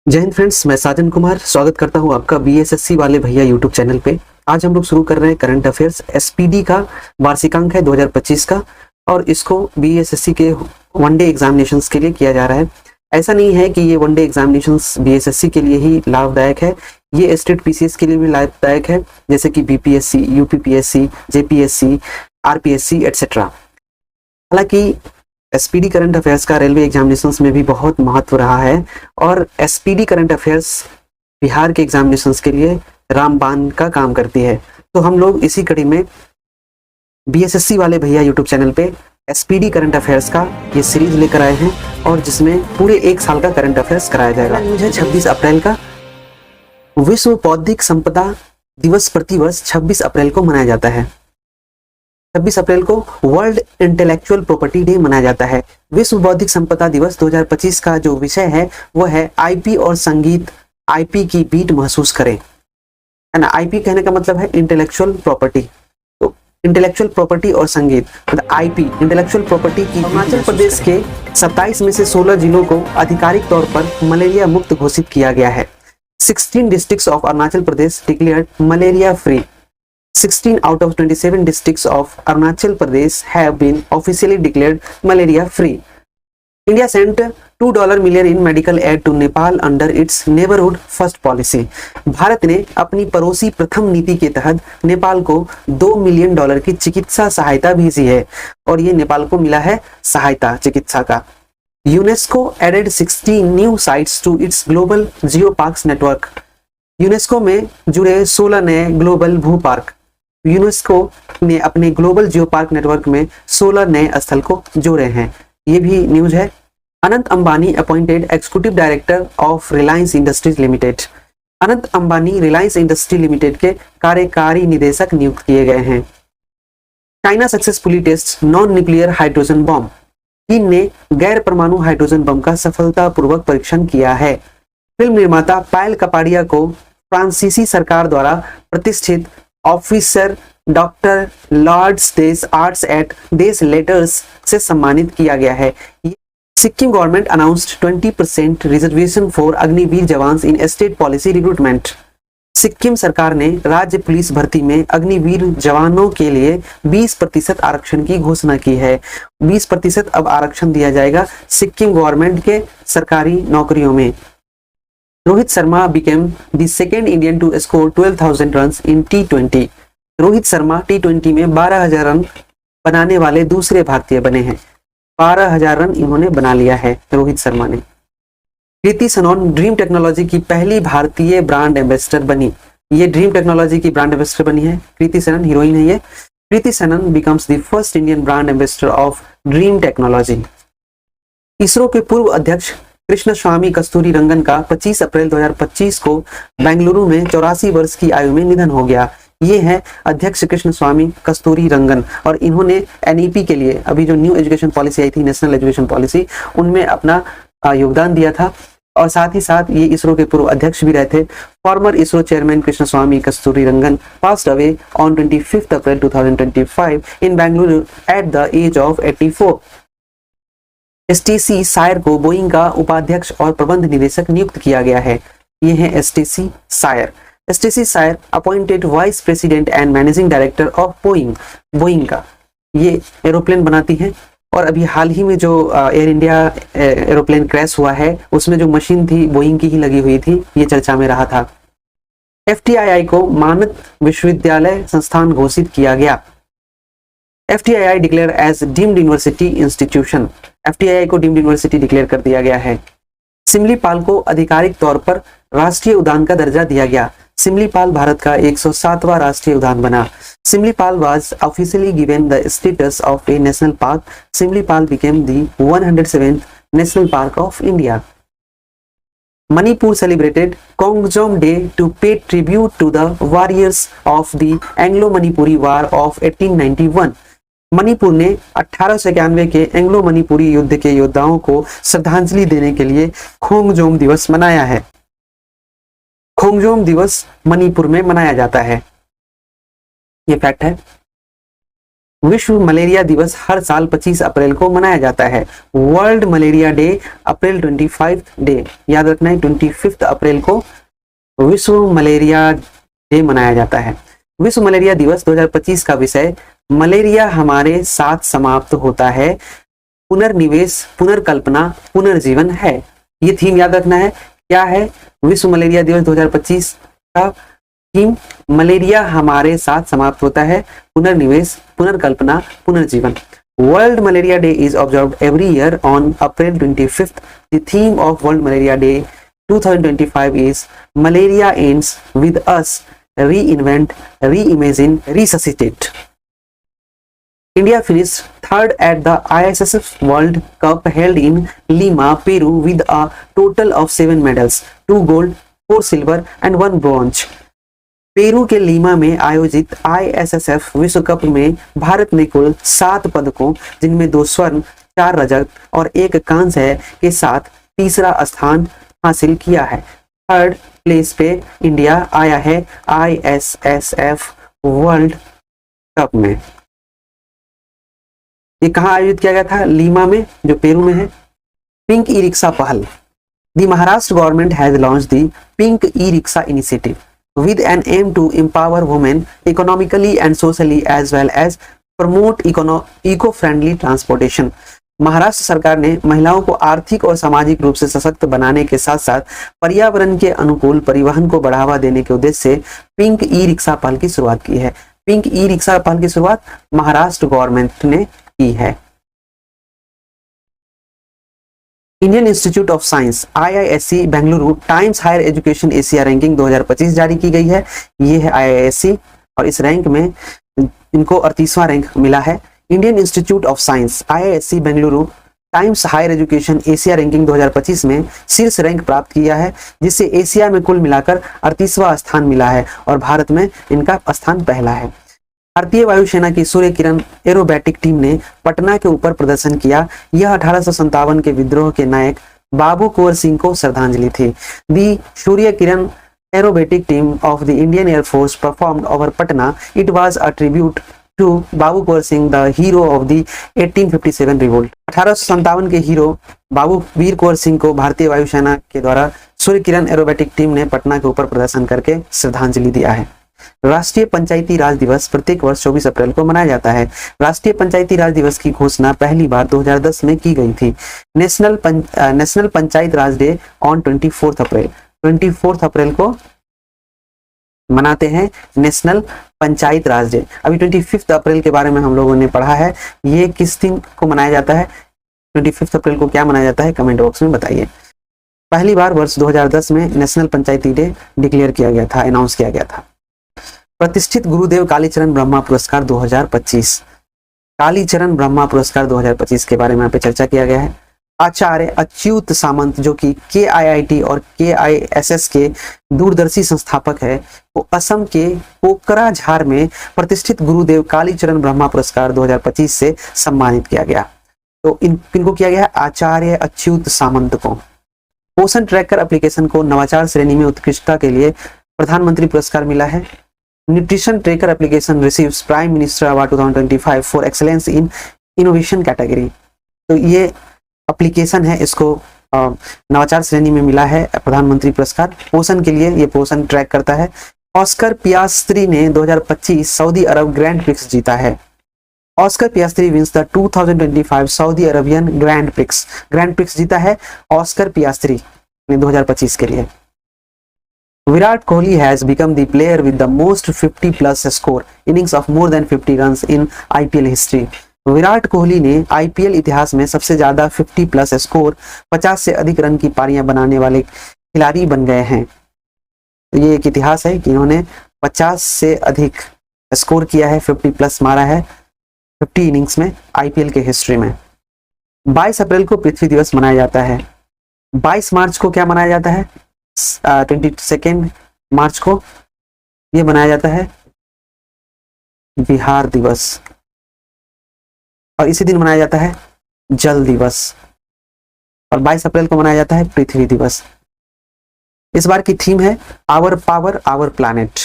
जय हिंद फ्रेंड्स, मैं साजन कुमार स्वागत करता हूं आपका बीएसएससी वाले भैया यूट्यूब चैनल पे। आज हम लोग शुरू कर रहे हैं करंट अफेयर्स। एसपीडी का वार्षिकांक है 2025 का और इसको बीएसएससी के वनडे एग्जामिनेशंस के लिए किया जा रहा है। ऐसा नहीं है कि ये वनडे एग्जामिनेशंस बीएसएससी के लिए ही लाभदायक है, ये स्टेट पीसीएस के लिए भी लाभदायक है, जैसे कि BPSC, UPPSC, JPSC, RPSC etcetera. हालांकि एसपीडी करंट अफेयर्स का रेलवे एग्जामिनेशंस में भी बहुत महत्व रहा है और एसपीडी करंट अफेयर्स बिहार के एग्जामिनेशंस के लिए रामबाण का काम करती है। तो हम लोग इसी कड़ी में बीएसएससी वाले भैया यूट्यूब चैनल पे एसपीडी करंट अफेयर्स का ये सीरीज लेकर आए हैं और जिसमें पूरे एक साल का करंट अफेयर्स कराया जाएगा। न्यूज है 26 अप्रैल का। विश्व बौद्धिक संपदा दिवस प्रतिवर्ष 26 अप्रैल को मनाया जाता है। 26 अप्रैल को वर्ल्ड इंटेलेक्चुअल प्रॉपर्टी डे मनाया जाता है। विश्व बौद्धिक संपदा दिवस 2025 का जो विषय है वो है आईपी और संगीत, आईपी की बीट महसूस करें, है ना। आईपी कहने का मतलब है इंटेलेक्चुअल प्रॉपर्टी, तो इंटेलेक्चुअल प्रॉपर्टी और संगीत मतलब आईपी इंटेलेक्चुअल प्रॉपर्टी की। हिमाचल प्रदेश के 27 में से 16 जिलों को आधिकारिक तौर पर मलेरिया मुक्त घोषित किया गया है। 16 districts of Arunachal Pradesh declared malaria free. 16 out of 27 districts of Arunachal Pradesh have been officially declared malaria free. India sent $2 million in medical aid to Nepal under its neighborhood first policy. Bharat ने अपनी पड़ोसी प्रथम नीति के तहत नेपाल को $2 मिलियन की चिकित्सा सहायता भेजी है और ये नेपाल को मिला है सहायता चिकित्सा का। UNESCO added 16 new sites to its global geoparks network. UNESCO में जुड़े 16 नए ग्लोबल भू पार्क। यूनेस्को ने अपने ग्लोबल जियो पार्क नेटवर्क में 16 नए स्थल को जोड़े हैं। ये भी न्यूज है। Anant Ambani appointed executive director of Reliance industries limited. Anant Ambani Reliance industry limited के कार्यकारी निदेशक नियुक्त किए गए हैं। China successfully test non nuclear hydrogen bomb. चीन ने गैर परमाणु हाइड्रोजन बम का सफलतापूर्वक परीक्षण किया है। फिल्म निर्माता पायल कपाड़िया को फ्रांसीसी सरकार द्वारा प्रतिष्ठित ऑफिसर डॉक्टर लॉर्ड्स देश आर्ट्स एट देश लेटर्स से सम्मानित किया गया है। Sikkim government announced 20% reservation for Agniveer jawans in state policy recruitment. Sikkim सरकार ने राज्य पुलिस भर्ती में अग्निवीर जवानों के लिए 20% आरक्षण की घोषणा की है। 20% अब आरक्षण दिया जाएगा सिक्किम गवर्नमेंट के सरकारी नौकरियों में। Rohit Sharma became the second Indian to score 12,000 runs in T20. Rohit Sharma T20 में 12,000 रन बनाने वाले दूसरे भारतीय बने हैं। 12,000 रन इन्होंने बना लिया है रोहित शर्मा ने। कृति सनन ड्रीम टेक्नोलॉजी की पहली भारतीय ब्रांड एम्बेसडर बनी। ये ड्रीम टेक्नोलॉजी की ब्रांड एम्बेसडर बनी है। कृति सनन हीरोइन है ये। कृति सनन becomes the first Indian brand ambassador of dream technology. ISRO के पूर्व अध्यक्ष कृष्ण स्वामी कस्तूरी रंगन का 25 अप्रैल 2025 को बेंगलुरु में 84 वर्ष की आयु में निधन हो गया। ये है अध्यक्ष कृष्ण स्वामी कस्तूरी रंगन और इन्होंने एनईपी के लिए अभी जो न्यू एजुकेशन पॉलिसी आई थी, नेशनल एजुकेशन पॉलिसी, उनमें अपना योगदान दिया था और साथ ही साथ ये इसरो के पूर्व अध्यक्ष भी रहे थे। Former ISRO chairman Krishnaswamy Kasturirangan passed away on 25 April 2025 in Bengaluru at the age of 84। STC सायर को बोइंग का उपाध्यक्ष और प्रबंध निदेशक नियुक्त किया गया है। ये है एसटीसी सायर। एसटीसी सायर appointed vice president and managing director of Boeing. Boeing का ये एरोप्लेन बनाती है और अभी हाल ही में जो एयर इंडिया एरोप्लेन क्रैश हुआ है उसमें जो मशीन थी बोइंग की ही लगी हुई थी, ये चर्चा में रहा था। एफटीआईआई को मानद विश्वविद्यालय संस्थान घोषित किया गया। FTII declared as deemed university institution. FTII को डीम्ड यूनिवर्सिटी डिक्लेयर कर दिया गया है। सिमलीपाल को आधिकारिक तौर पर राष्ट्रीय उद्यान का दर्जा दिया गया। सिमलीपाल भारत का 107वां राष्ट्रीय उद्यान बना। Similipal was officially given the status of a national park. Similipal became the 107th national park of India. Manipur celebrated Kongjom Day to pay tribute to the warriors of the Anglo-Manipuri War of 1891. Manipur ने 1891 के Anglo Manipuri युद्ध के योद्धाओं को श्रद्धांजलि देने के लिए खोंगजोम दिवस मनाया है। खोंगजोम दिवस मणिपुर में मनाया जाता है, ये फैक्ट है। विश्व मलेरिया दिवस हर साल 25 अप्रैल को मनाया जाता है। वर्ल्ड मलेरिया डे अप्रैल 25 डे, याद रखना है 25 अप्रैल को विश्व मलेरिया डे मनाया जाता है। विश्व मलेरिया दिवस 2025 का विषय मलेरिया हमारे साथ समाप्त होता है, पुनर्निवेश, पुनर्कल्पना, पुनर्जीवन है। ये थीम याद रखना है। क्या है विश्व मलेरिया दिवस 2025 का थीम? मलेरिया हमारे साथ समाप्त होता है, पुनर्निवेश, पुनर्कल्पना, पुनर्जीवन। World malaria day is observed every year on April 25। The theme of world malaria day 2025 is Malaria ends with us, reinvent, reimagine, resuscitate. India finished third at the ISSF World Cup held in Lima, Peru with a total of 7 medals, 2 gold, 4 silver and 1 bronze. Peru के Lima में आयोजित ISSF विश्व cup में भारत ने कुल 7 पदकों, जिनमें 2 स्वर्ण, 4 रजत और 1 कांस्य के साथ तीसरा स्थान हासिल किया है। थर्ड प्लेस पे इंडिया आया है ISSF वर्ल्ड कप में। ये कहाँ आयोजित किया गया था? लीमा में, जो पेरू में है। पिंक ई रिक्शा पहल। The Maharashtra government has launch the pink e rickshaw initiative with an aim to empower women economically and socially as well as promote eco-friendly transportation. Maharashtra सरकार ने महिलाओं को आर्थिक और सामाजिक रूप से सशक्त बनाने के साथ साथ पर्यावरण के अनुकूल परिवहन को बढ़ावा देने के उद्देश्य से पिंक ई रिक्शा पहल की शुरुआत की है। पिंक ई रिक्शा पहल की शुरुआत महाराष्ट्र गवर्नमेंट ने की है। Indian Institute of Science IISc Bengaluru Times Higher Education Asia ranking 2025 जारी की गई है। ये है IISc और इस रैंक में इनको 38वां रैंक मिला है। Indian Institute of Science IISc Bengaluru Times Higher Education Asia ranking 2025 में शीर्ष रैंक प्राप्त किया है, जिससे एशिया में कुल मिलाकर 38वां स्थान मिला है और भारत में इनका स्थान पहला है। भारतीय वायुसेना की सूर्य किरण एरोबैटिक टीम ने पटना के ऊपर प्रदर्शन किया। यह 1857 के विद्रोह के नायक बाबू कुंवर सिंह को श्रद्धांजलि थी। दी Surya Kiran aerobatic team of the Indian Air Force performed over Patna. It was a tribute to Babu Kunwar Singh, the hero of the 1857 revolt. 1857 के हीरो बाबू वीर कुंवर सिंह को भारतीय वायुसेना के द्वारा सूर्य किरण एरोबैटिक टीम ने पटना के ऊपर प्रदर्शन करके श्रद्धांजलि दिया है। राष्ट्रीय पंचायती राज दिवस प्रत्येक वर्ष 24 अप्रैल को मनाया जाता है। राष्ट्रीय पंचायती राज दिवस की घोषणा पहली बार 2010 में की गई थी। National panchayat Raj day on 24 अप्रैल। 24 अप्रैल को मनाते हैं नेशनल पंचायत राज डे। अभी 25 अप्रैल के बारे में हम लोगों ने पढ़ा है। ये किस दिन को मनाया जाता है? 25 अप्रैल को क्या मनाया जाता है? कमेंट बॉक्स में बताइए। पहली बार वर्ष 2010 में नेशनल पंचायती डे डिक्लेयर किया गया था, अनाउंस किया गया था। प्रतिष्ठित गुरुदेव कालीचरण ब्रह्मा पुरस्कार 2025। कालीचरण ब्रह्मा पुरस्कार 2025 के बारे में यहाँ पे चर्चा किया गया है। आचार्य अच्युत सामंत, जो कि KIIT और KISS के दूरदर्शी संस्थापक है, वो असम के कोकराझार में प्रतिष्ठित गुरुदेव कालीचरण ब्रह्मा पुरस्कार 2025 से सम्मानित किया गया। तो इनको किया गया आचार्य अच्युत सामंत को। पोषण ट्रैकर एप्लीकेशन को नवाचार श्रेणी में उत्कृष्टता के लिए प्रधानमंत्री पुरस्कार मिला है। Nutrition tracker application receives prime minister award 2025 for excellence in innovation category. तो ये एप्लीकेशन है, इसको नवाचार श्रेणी में मिला है प्रधानमंत्री पुरस्कार पोषण के लिए। ये पोषण ट्रैक करता है। ऑस्कर पियास्त्री ने 2025 सऊदी अरब ग्रैंड प्रिक्स जीता है। Oscar Piastri wins the 2025 Saudi Arabian grand prix जीता है ऑस्कर पियास्त्री ने 2025 के लिए। Virat Kohli has become the player with the most 50+ score innings of more than 50 runs in IPL history. Virat Kohli ने IPL इतिहास में सबसे ज्यादा 50+ स्कोर, 50 से अधिक रन की पारियां बनाने वाले खिलाड़ी बन गए हैं। तो ये एक इतिहास है कि इन्होंने 50 से अधिक स्कोर किया है, 50+ मारा है 50 इनिंग्स में IPL के हिस्ट्री में। 22 अप्रैल को पृथ्वी दिवस मनाया जाता है। 22 मार्च को क्या मनाया जाता है? 22 मार्च को ये मनाया जाता है बिहार दिवस, और इसी दिन मनाया जाता है जल दिवस, और 22 अप्रैल को मनाया जाता है पृथ्वी दिवस। इस बार की थीम है our power our planet.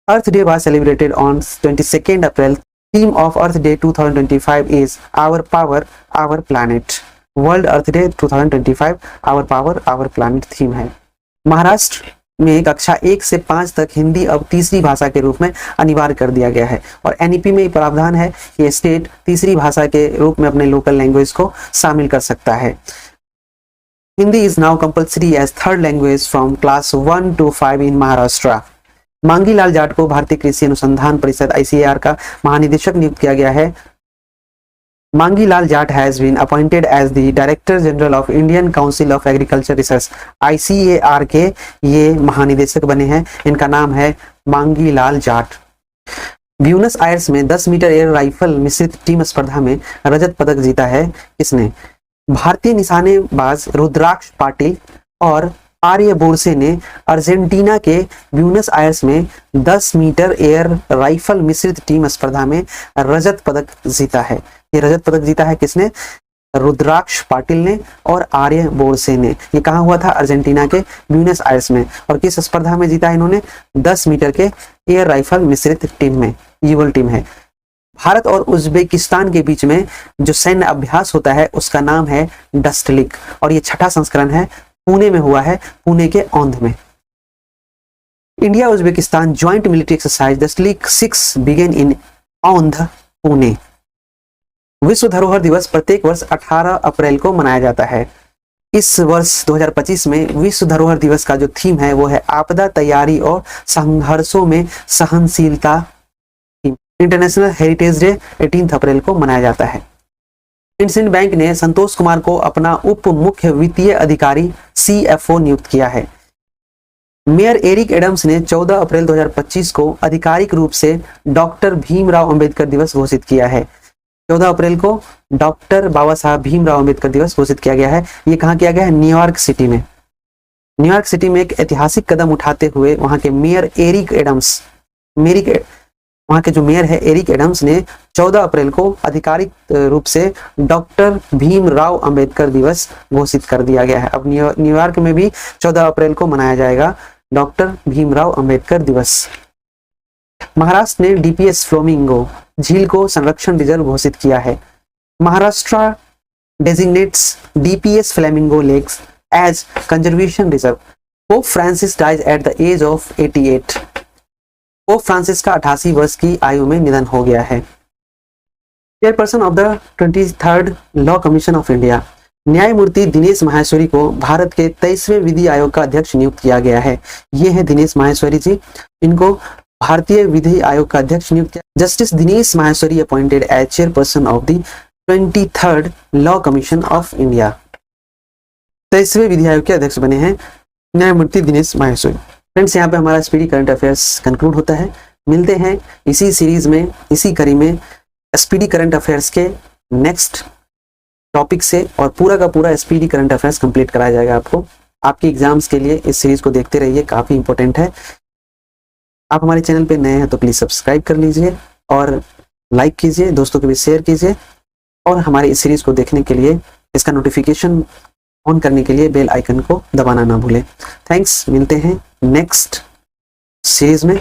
Earth Day was celebrated on 22 April theme of Earth Day 2025 is our power our planet. World Earth Day 2025 our power our planet theme है। महाराष्ट्र में कक्षा 1 से 5 तक हिंदी अब तीसरी भाषा के रूप में अनिवार्य कर दिया गया है और एनईपी में प्रावधान है कि स्टेट तीसरी भाषा के रूप में अपने लोकल लैंग्वेज को शामिल कर सकता है। Hindi is now compulsory as third language from class 1 to 5 in Maharashtra. Mangi Lal Jat को भारतीय कृषि अनुसंधान परिषद ICAR का महानिदेशक नियुक्त किया गया है। Mangi Lal Jat has been appointed as the director general of Indian council of agriculture research. ICAR के ये महानिदेशक बने हैं। इनका नाम है मांगी लाल जाट। ब्यूनस आयर्स में 10 मीटर एयर राइफल मिश्रित टीम स्पर्धा में रजत पदक जीता है किसने? भारतीय निशानेबाज रुद्राक्ष पाटिल और आर्य बोरसे ने अर्जेंटीना के ब्यूनस आयर्स में 10 मीटर एयर राइफल मिश्रित टीम स्पर्धा में रजत पदक जीता है। ये रजत पदक जीता है किसने? रुद्राक्ष पाटिल ने और आर्य बोरसे ने। ये कहाँ हुआ था? अर्जेंटीना के ब्यूनस आयर्स में। और किस स्पर्धा में जीता है इन्होंने? 10 मीटर के एयर राइफल मिश्रित टीम में। युगल टीम है। भारत और उज्बेकिस्तान के बीच में जो सैन्य अभ्यास होता है उसका नाम है डस्टलिक और ये 6ठा संस्करण है। पुणे में हुआ है, पुणे के औंध में। India Uzbekistan joint military exercise Dustlik 6 begin in Aundh, Pune. विश्व धरोहर दिवस प्रत्येक वर्ष 18 अप्रैल को मनाया जाता है। इस वर्ष 2025 में विश्व धरोहर दिवस का जो थीम है वो है आपदा तैयारी और संघर्षों में सहनशीलता। इंटरनेशनल हेरिटेज डे 18 अप्रैल को मनाया जाता है। इंडसइंड बैंक ने संतोष कुमार को अपना उप मुख्य वित्तीय अधिकारी CFO नियुक्त किया है। मेयर एरिक एडम्स ने 14 अप्रैल 2025 को आधिकारिक रूप से डॉक्टर भीमराव अंबेडकर दिवस घोषित किया है। 14 अप्रैल को डॉक्टर बाबा साहब भीमराव अंबेडकर दिवस घोषित किया गया है। ये कहाँ किया गया है? न्यूयॉर्क सिटी में। न्यूयॉर्क सिटी में एक ऐतिहासिक कदम उठाते हुए वहां के मेयर एरिक एडम्स, वहां के जो मेयर है एरिक एडम्स ने 14 अप्रैल को आधिकारिक रूप से डॉक्टर भीमराव अंबेडकर दिवस घोषित कर दिया गया है। अब न्यूयॉर्क में भी 14 अप्रैल को मनाया जाएगा डॉक्टर भीमराव अंबेडकर दिवस। महाराष्ट्र ने DPS फ्लोमिंगो झील को संरक्षण रिजर्व घोषित किया है। Maharashtra designates DPS flamingo lakes as conservation reserve. Pope Francis dies at the age of 88। Pope Francis का 88 वर्ष की आयु में निधन हो गया है। Chairperson of the 23rd law commission of India न्यायमूर्ति दिनेश माहेश्वरी को भारत के 23वें विधि आयोग का अध्यक्ष नियुक्त किया गया है। ये है दिनेश माहेश्वरी जी, इनको भारतीय विधि आयोग का अध्यक्ष नियुक्त किया। Justice Dinesh Maheshwari appointed as chairperson of the 23rd law commission of India. 23वें विधि आयोग के अध्यक्ष बने हैं न्यायमूर्ति दिनेश माहेश्वरी। फ्रेंड्स, यहाँ पे हमारा स्पीडी करंट अफेयर्स कंक्लूड होता है। मिलते हैं इसी सीरीज में, इसी कड़ी में स्पीडी करंट अफेयर्स के नेक्स्ट टॉपिक से और पूरा का पूरा स्पीडी करंट अफेयर्स कंप्लीट कराया जाएगा आपको। आपके एग्जाम्स के लिए इस सीरीज को देखते रहिए, काफ़ी इंपॉर्टेंट है। आप हमारे चैनल पे नए हैं तो प्लीज़ सब्सक्राइब कर लीजिए और लाइक कीजिए, दोस्तों के बीच शेयर कीजिए और हमारे इस सीरीज को देखने के लिए इसका नोटिफिकेशन ऑन करने के लिए बेल आइकन को दबाना ना भूलें। थैंक्स, मिलते हैं नेक्स्ट सीरीज में।